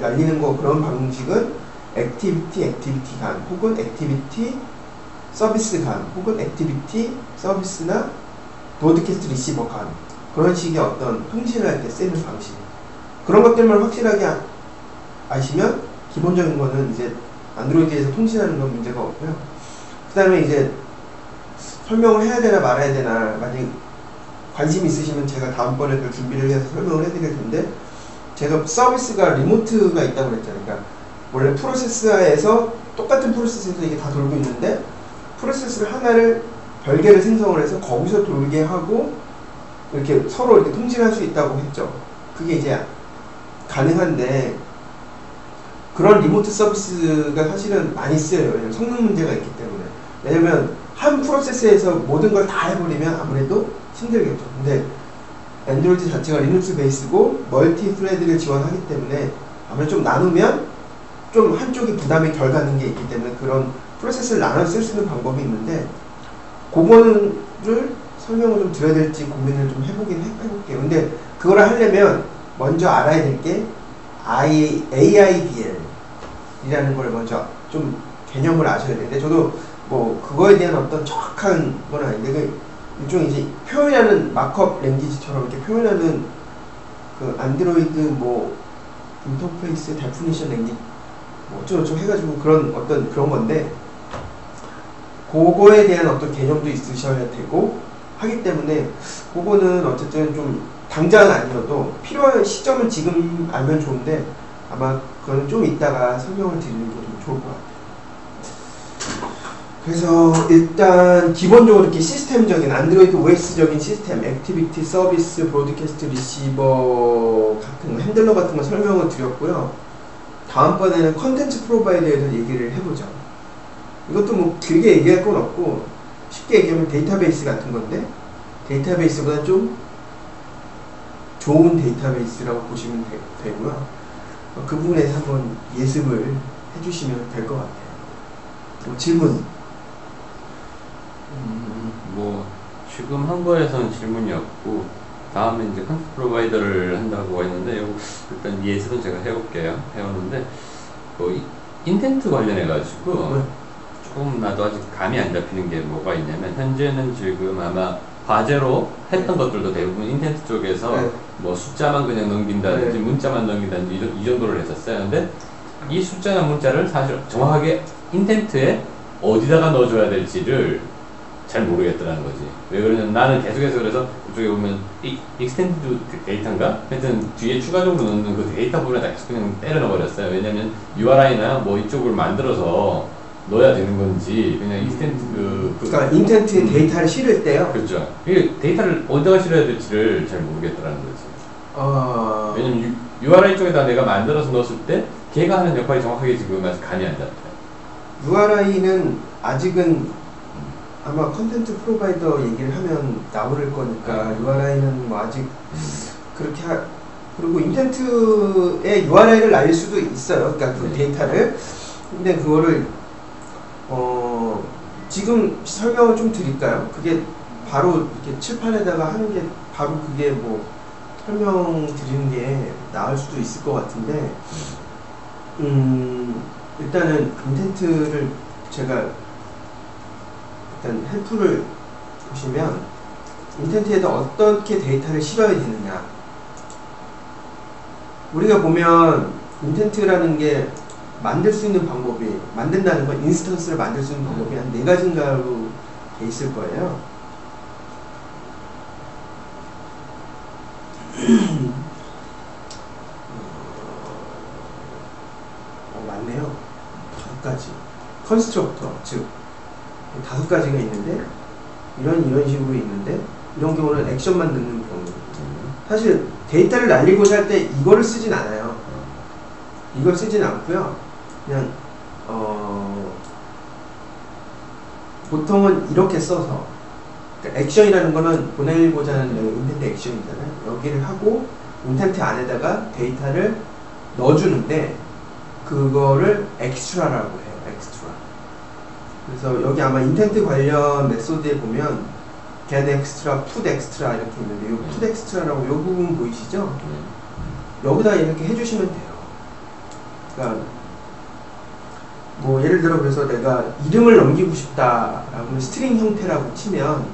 날리는 거 그런 방식은 액티비티 간 혹은 액티비티 서비스 간 혹은 액티비티 서비스나 브로드캐스트 리시버 간 그런 식의 어떤 통신을 할 때 쓰는 방식 그런 것들만 확실하게 아시면 기본적인 거는 이제 안드로이드에서 통신하는 건 문제가 없고요. 그 다음에 이제 설명을 해야 되나 말아야 되나 만약 관심 있으시면 제가 다음번에 그걸 준비를 해서 설명을 해드릴 텐데 제가 서비스가 리모트가 있다고 그랬잖아요. 그러니까 원래 프로세서에서 똑같은 프로세서에서 이게 다 돌고 있는데 프로세서를 하나를 별개를 생성을 해서 거기서 돌게 하고 이렇게 서로 이렇게 통신할 수 있다고 했죠. 그게 이제 가능한데 그런 리모트 서비스가 사실은 많이 쓰여요. 왜냐면 성능 문제가 있기 때문에. 왜냐면 한 프로세스에서 모든 걸 다 해버리면 아무래도 힘들겠죠. 근데 안드로이드 자체가 리눅스 베이스고 멀티 스레드를 지원하기 때문에 아무래도 좀 나누면 좀 한쪽이 부담이 덜 가는 게 있기 때문에 그런 프로세스를 나눠 쓸 수 있는 방법이 있는데 그거를 설명을 좀 드려야 될지 고민을 좀 해볼게요. 근데 그걸 하려면 먼저 알아야 될 게 AIDL 이라는 걸 먼저 좀 개념을 아셔야 되는데 저도 뭐 그거에 대한 어떤 정확한 건 아닌데 그 일종의 이제 표현하는 마크업 랭귀지처럼 이렇게 표현하는 그 안드로이드 뭐 인터페이스 데피니션 랭귀지 뭐 어쩌고저쩌고 해가지고 그런 어떤 그런 건데 그거에 대한 어떤 개념도 있으셔야 되고 하기 때문에 그거는 어쨌든 좀 당장은 아니어도 필요한 시점은 지금 알면 좋은데 아마 그건 좀 이따가 설명을 드리는 게 좀 좋을 것 같아요. 그래서 일단 기본적으로 이렇게 시스템적인 안드로이드 OS적인 시스템, 액티비티, 서비스, 브로드캐스트, 리시버 같은 핸들러 같은 거 설명을 드렸고요. 다음번에는 컨텐츠 프로바이더에 대해서 얘기를 해보죠. 이것도 뭐 길게 얘기할 건 없고 쉽게 얘기하면 데이터베이스 같은 건데 데이터베이스보다 좀 좋은 데이터베이스라고 보시면 되고요. 그 부분에서 한번 예습을 해주시면 될 것 같아요. 뭐 질문? 뭐 지금 한 거에서는 질문이 없고 다음에 이제 컨텐츠 프로바이더를 한다고 했는데 일단 예습은 제가 해볼게요. 해오는데 그 인텐트 관련해 가지고 조금 나도 아직 감이 안 잡히는 게 뭐가 있냐면 현재는 지금 아마 과제로 했던 것들도 대부분 인텐트 쪽에서 뭐 숫자만 그냥 넘긴다든지 문자만 넘긴다든지 이 정도를 했었어요. 근데 이 숫자나 문자를 사실 정확하게 인텐트에 어디다가 넣어줘야 될지를 잘 모르겠더라는 거지. 왜 그러냐면 나는 계속해서 그래서 이쪽에 보면 익스텐드 데이터인가? 하여튼 뒤에 추가적으로 넣는 그 데이터 부분에다 계속 그냥 때려 넣어버렸어요. 왜냐면 URI나 뭐 이쪽을 만들어서 넣어야 되는 건지 그냥 익스텐드 그러니까 인텐트에 데이터를 실을 때요? 그렇죠. 이게 데이터를 어디다가 실어야 될지를 잘 모르겠더라는 거지. 왜냐면 URI 쪽에다 내가 만들어서 넣었을 때 걔가 하는 역할이 정확하게 지금 아직 감이 안 잡혀요. URI는 아직은 아마 컨텐트 프로바이더 얘기를 하면 나올 거니까 URI는 뭐 아직 그렇게 그리고 인텐트에 URI를 날릴 수도 있어요. 그러니까 그 데이터를. 근데 그거를 지금 설명을 좀 드릴까요? 그게 바로 이렇게 칠판에다가 하는 게 바로 그게 뭐 설명 드리는 게 나을 수도 있을 것 같은데 일단은 인텐트를 제가 일단 헬프를 보시면 인텐트에다 어떻게 데이터를 실어야 되느냐 우리가 보면 인텐트라는 게 만들 수 있는 방법이 만든다는 건 인스턴스를 만들 수 있는 방법이 한 4가지인가로 돼 있을 거예요. 맞네요. 5가지. 컨스트럭터, 즉 5가지가 있는데 이런 식으로 있는데 이런 경우는 액션만 넣는 경우. 사실 데이터를 날리고자 할 때 이거를 쓰진 않아요. 이걸 쓰진 않고요. 그냥 보통은 이렇게 써서 그러니까 액션이라는 거는 보내고자 하는 인텐트 액션이잖아요. 여기를 하고 인텐트 안에다가 데이터를 넣어주는데 그거를 엑스트라라고 해요. 엑스트라. 그래서 여기 아마 인텐트 관련 메소드에 보면 get extra, put extra 이렇게 있는데 이 put extra라고 이 부분 보이시죠? 여기다 이렇게 해주시면 돼요. 그러니까 뭐 예를 들어 그래서 내가 이름을 넘기고 싶다라고 스트링 형태라고 치면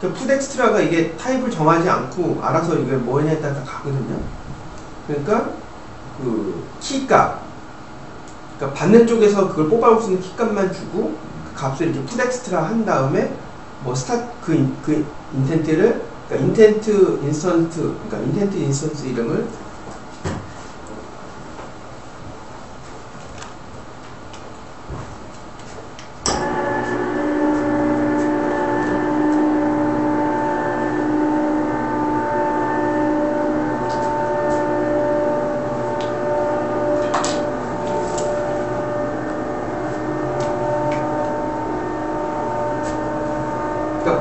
그러니까 풋엑스트라가 이게 타입을 정하지 않고 알아서 이게 뭐냐에 따라 다 가거든요. 그러니까 그 키값, 그러니까 받는 쪽에서 그걸 뽑아올 수 있는 키값만 주고 그 값을 이렇게 풋엑스트라 한 다음에 뭐 스타 그 인텐트를 그러니까 인텐트 인스턴스 이름을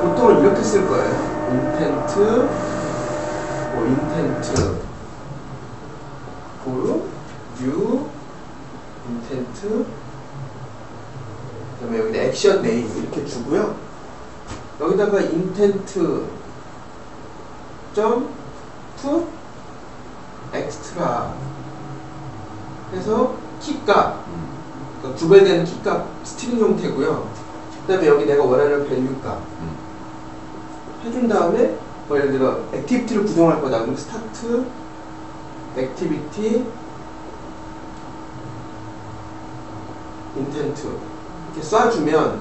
보통은 이렇게 쓸 거예요. 인텐트 for new 인텐트 그다음에 여기다 액션 네임 이렇게 주고요. 여기다가 인텐트 점 put extra 해서 키값 그러니까 구별되는 키값 스트링 형태고요. 그 다음에 여기 내가 원하는 밸류 값 해준 다음에 뭐 예를 들어 액티비티를 구성할 거다. 그럼 스타트 액티비티 인텐트 이렇게 쏴주면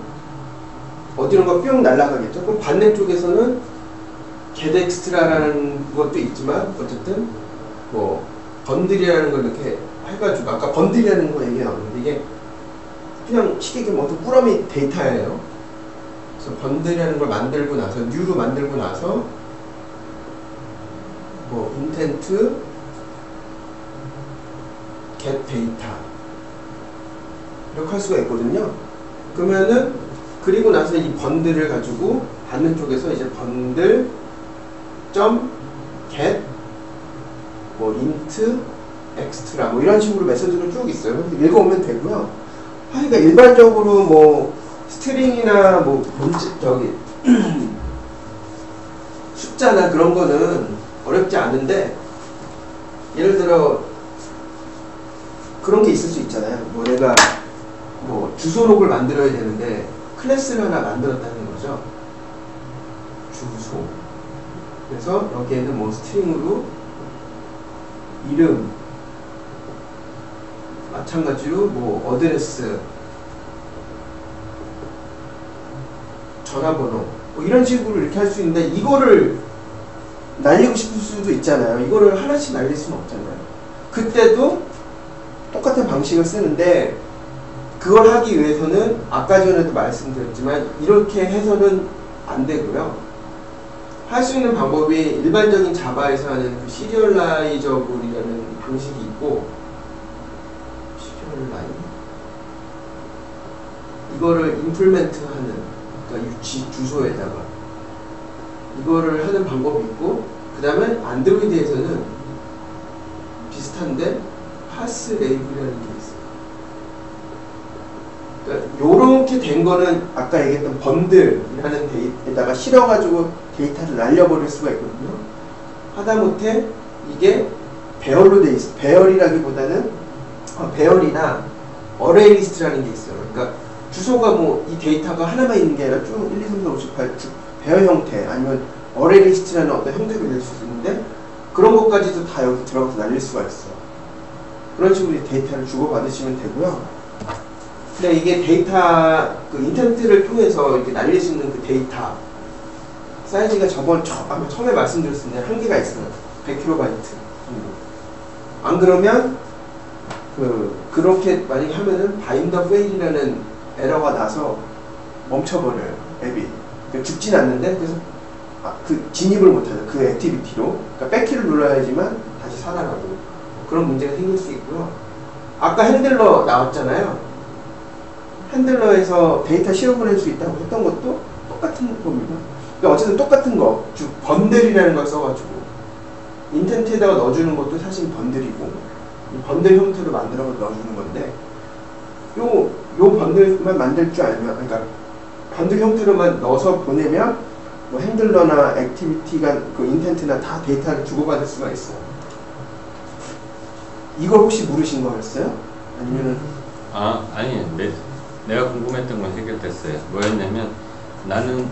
어디론가 뿅 날아가겠죠. 그럼 반대 쪽에서는 get extra라는 것도 있지만 어쨌든 뭐 번들이라는 걸 이렇게 해가지고 아까 번들이라는 거 얘기 나오는데 이게 그냥 쉽게 얘기하면 어떤 꾸러미 데이터예요. 그래서 번들이라는 걸 만들고 나서 뉴로 만들고 나서 뭐 인텐트 get 데이터 이렇게 할 수가 있거든요. 그러면은 그리고 나서 이 번들을 가지고 받는 쪽에서 이제 번들 점 get 뭐 int extra 뭐 이런 식으로 메소드가 쭉 있어요. 읽어오면 되고요. 그러니까 일반적으로 뭐 스트링이나 뭐 저기 숫자나 그런 거는 어렵지 않은데 예를 들어 그런 게 있을 수 있잖아요. 뭐 내가 뭐 주소록을 만들어야 되는데 클래스를 하나 만들었다는 거죠. 주소. 그래서 여기에는 뭐 스트링으로 이름 마찬가지로 뭐 어드레스 전화번호 뭐 이런 식으로 이렇게 할 수 있는데 이거를 날리고 싶을 수도 있잖아요. 이거를 하나씩 날릴 수는 없잖아요. 그때도 똑같은 방식을 쓰는데 그걸 하기 위해서는 아까 전에도 말씀드렸지만 이렇게 해서는 안 되고요. 할 수 있는 방법이 일반적인 자바에서 하는 그 시리얼라이저블이라는 방식이 있고 시리얼라이 이거를 임플멘트 하는 그러니까 유치 주소에다가 이거를 하는 방법이 있고 그 다음에 안드로이드에서는 비슷한데 파스 레이블이라는 게 있어요. 그러니까 요렇게 된 거는 아까 얘기했던 번들이라는 데이터에다가 실어가지고 데이터를 날려버릴 수가 있거든요. 하다못해 이게 배열로 돼 있어요. 배열이라기보다는 배열이나 어레이 리스트라는 게 있어요. 그러니까 주소가 뭐 이 데이터가 하나만 있는 게 아니라 쭉 1, 2, 3, 4, 5, 6, 8 배열 형태 아니면 어레이 리스트라는 어떤 형태가 될 수 있는데 그런 것까지도 다 여기 들어가서 날릴 수가 있어요. 그런 식으로 데이터를 주고받으시면 되고요. 근데 이게 데이터 그 인텐트를 통해서 이렇게 날릴 수 있는 그 데이터 사이즈가 아마 처음에 말씀드렸을 때 한계가 있어요. 100KB 정도. 안 그러면 그렇게 만약에 하면은 바인더 페일이라는 에러가 나서 멈춰버려요. 앱이. 그러니까 죽진 않는데 그래서 그 진입을 못하죠. 그 액티비티로. 그러니까 백키를 눌러야지만 다시 살아나고 그런 문제가 생길 수 있고요. 아까 핸들러 나왔잖아요. 핸들러에서 데이터 실어보낼 수 있다고 했던 것도 똑같은 겁니다. 그러니까 어쨌든 똑같은 거, 즉 번들이라는 걸 써가지고 인텐트에다가 넣어주는 것도 사실 번들이고 이 번들 형태로 만들어 넣어주는 건데 요 번들만 만들 줄 알면 그러니까 번들 형태로만 넣어서 보내면 뭐 핸들러나 액티비티가 그 인텐트나 다 데이터를 주고받을 수가 있어요. 이걸 혹시 모르신 거였어요? 아니면은 아니 내가 궁금했던 건 해결됐어요. 뭐였냐면 나는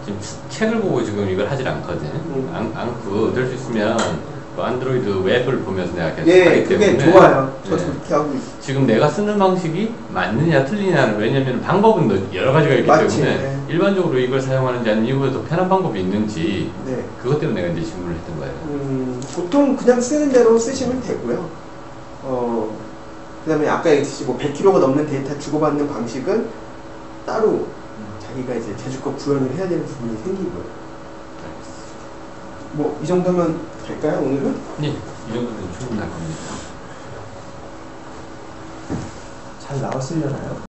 지금 책을 보고 지금 이걸 하질 않거든. 않고 될 수 있으면 뭐 안드로이드 웹을 보면서 내가 계속 예, 하기 그게 때문에 좋아요. 저도 예. 그렇게 하고 있어요. 지금 내가 쓰는 방식이 맞느냐 틀리냐는 왜냐면 방법은 여러 가지가 있기 맞지, 때문에 네. 일반적으로 이걸 사용하는지 아니면 이거보다 더 편한 방법이 있는지 네. 그것 때문에 내가 이제 질문을 했던 거예요. 보통 그냥 쓰는 대로 쓰시면 되고요. 그 다음에 아까 얘기했듯이 뭐 100kg가 넘는 데이터 주고받는 방식은 따로 자기가 이제 제주껏 구현을 해야 되는 부분이 생기고요. 뭐 이 정도면 될까요, 오늘은? 네, 이 정도면 충분할 겁니다. 잘 나왔으려나요?